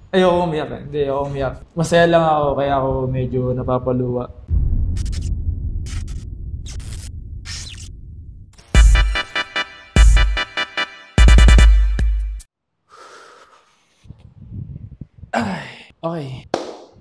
Ayoko umiyak eh. Hindi ako umiyak. Masaya lang ako kaya ako medyo napapaluwa. Okay.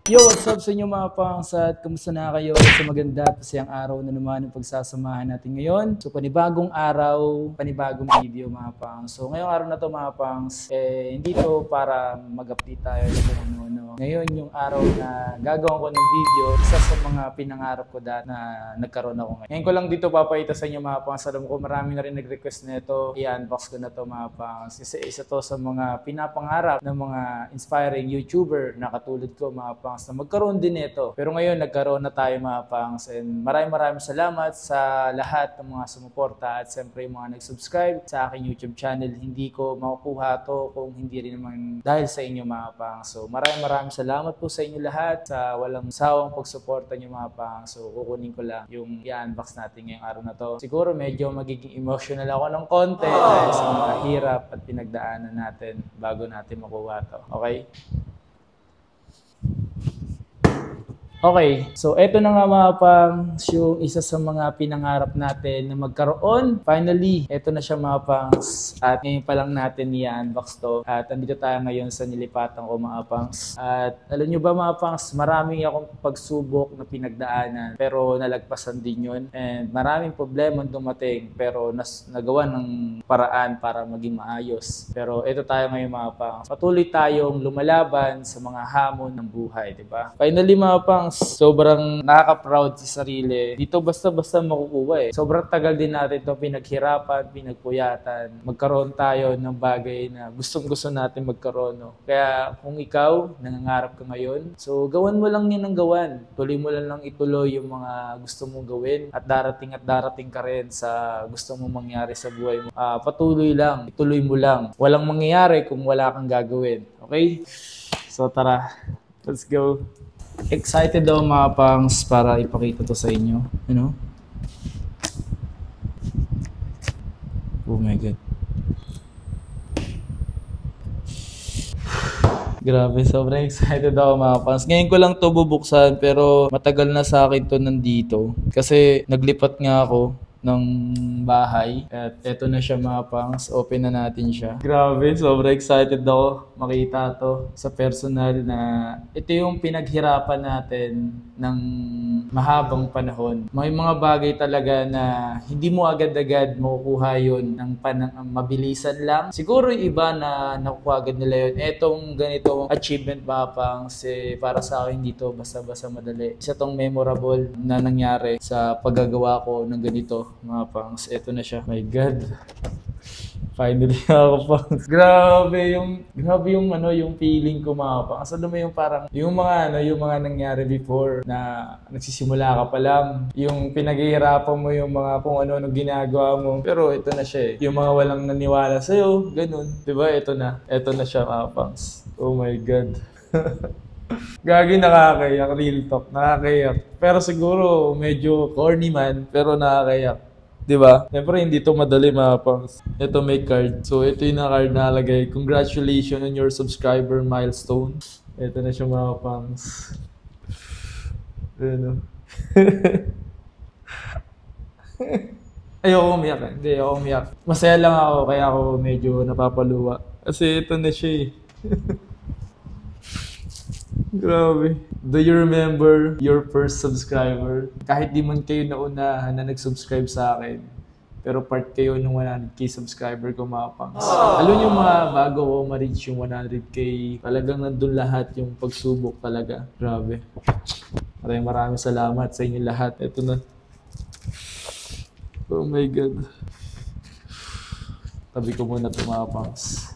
Yo, what's up sa inyo mga pangsat? Kamusta na kayo sa maganda at masayang araw na naman ang pagsasamahan natin ngayon? So, panibagong araw, panibagong video mga pangs. So, ngayong araw na to mga pangs, hindi to para mag-update tayo ng ano. Ngayon, yung araw na gagawin ko ng video, isa sa mga pinangarap ko dati na nagkaroon ako ngayon. Ngayon ko lang dito papayita sa inyo mga pangs. Alam ko marami na rin nag-request nito. I-unbox ko na to mga pangs. Isa to sa mga pinapangarap ng mga inspiring YouTuber na katulad ko mga pangs na magkaroon din ito. Pero ngayon nagkaroon na tayo mga pangs, and maraming salamat sa lahat ng mga sumuporta at siyempre yung mga nag-subscribe sa aking YouTube channel. Hindi ko makukuha to kung hindi rin naman dahil sa inyo mga pangs. So maraming salamat po sa inyo lahat sa walang sawang pagsuporta nyo mga pangs. So kukunin ko lang yung i-unbox natin ngayong araw na to. Siguro medyo magiging emotional ako ng konti dahil sa mga hirap at pinagdaanan natin bago natin makuha to. Okay? Okay, so eto na nga mga pangs, yung isa sa mga pinangarap natin na magkaroon. Finally, eto na siya mga pangs. At ngayon pa lang natin i-unbox to. At andito tayo ngayon sa nilipatan ko mga pangs. At alam nyo ba mga pangs, maraming akong pagsubok na pinagdaanan. Pero nalagpasan din yun. And maraming problema dumating. Pero nagawa ng paraan para maging maayos. Pero eto tayo ngayon mga pangs. Patuloy tayong lumalaban sa mga hamon ng buhay, diba? Finally mga pangs, sobrang nakaka-proud sa sarili. Dito basta-basta makukuha eh. Sobrang tagal din natin ito pinaghirapan, pinagpuyatan. Magkaroon tayo ng bagay na gustong-gusto natin magkaroon. No? Kaya kung ikaw, nangangarap ka ngayon, so gawan mo lang yan ng gawan. Tuloy mo lang ituloy yung mga gusto mong gawin at darating ka rin sa gusto mong mangyari sa buhay mo. Patuloy lang, ituloy mo lang. Walang mangyayari kung wala kang gagawin. Okay? So tara, let's go. Excited daw mga pangs para ipakita to sa inyo. You know? Oh my God. Grabe, sobrang excited ako mga pangs. Ngayon ko lang to bubuksan pero matagal na sa akin to nandito. Kasi naglipat nga ako ng bahay. At eto na siya mga pangs. Open na natin siya. Grabe, sobrang excited ako makita to sa personal na ito yung pinaghirapan natin ng mahabang panahon. May mga bagay talaga na hindi mo agad-agad makukuha yun ng mabilisan lang. Siguro yung iba na nakukuha agad nila yun. Etong ganito achievement mga pangs, para sa akin dito basta-basta madali. Isa tong memorable na nangyari sa paggagawa ko ng ganito mga pangs. Eto na siya. My God. Finally ako pangs. Grabe yung yung feeling ko mga pangs. Alam mo yung parang yung mga nangyari before na nagsisimula ka pa lang. Yung pinaghihirapan mo yung mga kung ano ginagawa mo. Pero ito na siya eh. Yung mga walang naniwala sa'yo, ganun. Diba? Ito na siya mga pangs. Oh my God. Gagi, nakakayak. Real talk. Nakakayak. Pero siguro medyo corny man. Pero nakakayak. Diba? Siyempre hindi to madali mga pangs. Ito may card. So ito yung card na nalagay. Congratulations on your subscriber milestone. Ito na siya mga pangs. Ano? Ayoko umiyak eh. Hindi ako umiyak. Masaya lang ako kaya ako medyo napapaluwa. Kasi ito na siya eh. Grabe. Do you remember your first subscriber? Kahit di man kayo nauna na nag-subscribe sa akin, pero part kayo ng 100k subscriber ko mga pangs. Alam nyo mga bago ko ma-reach yung 100k, talagang nandun lahat yung pagsubok talaga. Grabe. Maraming salamat sa inyo lahat. Ito na. Oh my God. Tabi ko muna ito mga pangs.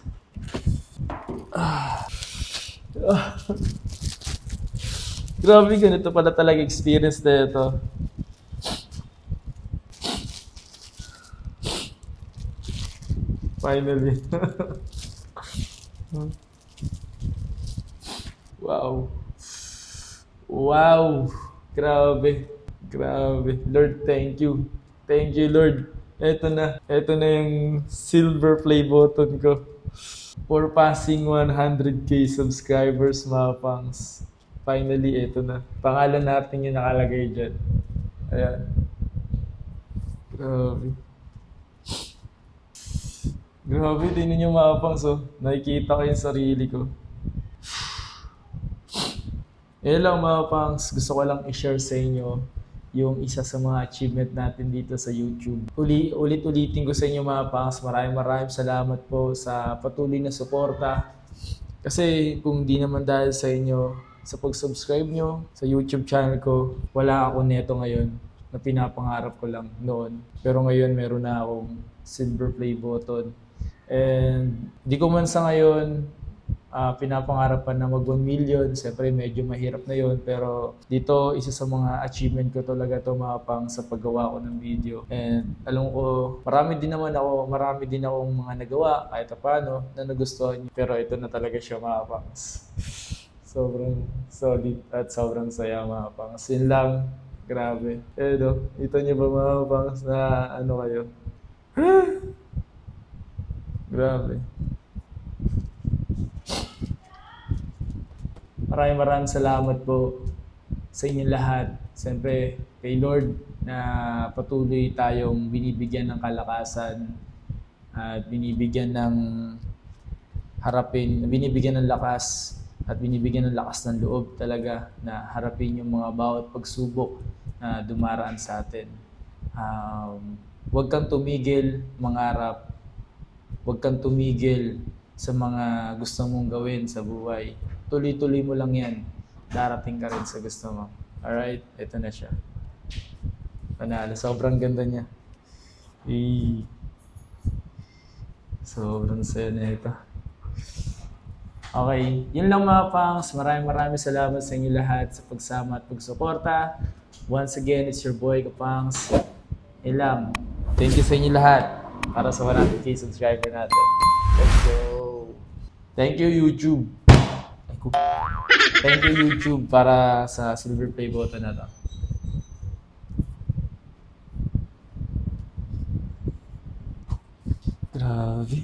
Grabe, ganito pala talaga experience na ito. Finally. Wow. Wow. Grabe. Lord, thank you. Thank you, Lord. Ito na yung silver play button ko. For passing 100k subscribers, mga pangs. Finally, ito na. Pangalan natin yung nakalagay dyan. Ayan. Grabe. Grabe, tingnan nyo mga pangs, oh. Nakikita ko yung sarili ko. Eh lang mga pangs, gusto ko lang i-share sa inyo yung isa sa mga achievement natin dito sa YouTube. Ulit-ulitin ko sa inyo mga pangs, maraming salamat po sa patuloy na suporta. Kasi kung di naman dahil sa inyo, sa pag-subscribe nyo sa YouTube channel ko, wala ako neto ngayon na pinapangarap ko lang noon. Pero ngayon meron na akong silver play button. And di ko man sa ngayon pinapangarap pa na mag 1 million. Siyempre medyo mahirap na yon, pero dito isa sa mga achievement ko talaga to mga pang sa paggawa ko ng video. And alam ko marami din akong mga nagawa kahit paano na nagustuhan niyo, pero ito na talaga siya mga pangs. Sobrang solid at sobrang saya mga pangs. Yun lang, grabe. Ito niyo ba mga pangs na ano kayo? Grabe. Maraming salamat po sa inyong lahat. Siyempre, kay Lord na patuloy tayong binibigyan ng kalakasan at binibigyan ng binibigyan ng lakas at binibigyan ng lakas ng loob talaga na harapin yung mga bawat pagsubok na dumaraan sa atin. Huwag kang tumigil mangarap. Huwag kang tumigil sa mga gusto mong gawin sa buhay. Tuloy-tuloy mo lang yan. Darating ka rin sa gusto mo. Alright? Ito na siya. Panalo. Sobrang ganda niya. Sobrang saya na ito. Okay. Yun lang mga pangs. Maraming salamat sa inyo lahat sa pagsama at pagsuporta. Once again, it's your boy Kapangs. Ilam. Thank you sa inyo lahat para sa 100k subscriber natin. Let's go. Thank you, YouTube. Thank you, YouTube, para sa silver play button na to. Grabe.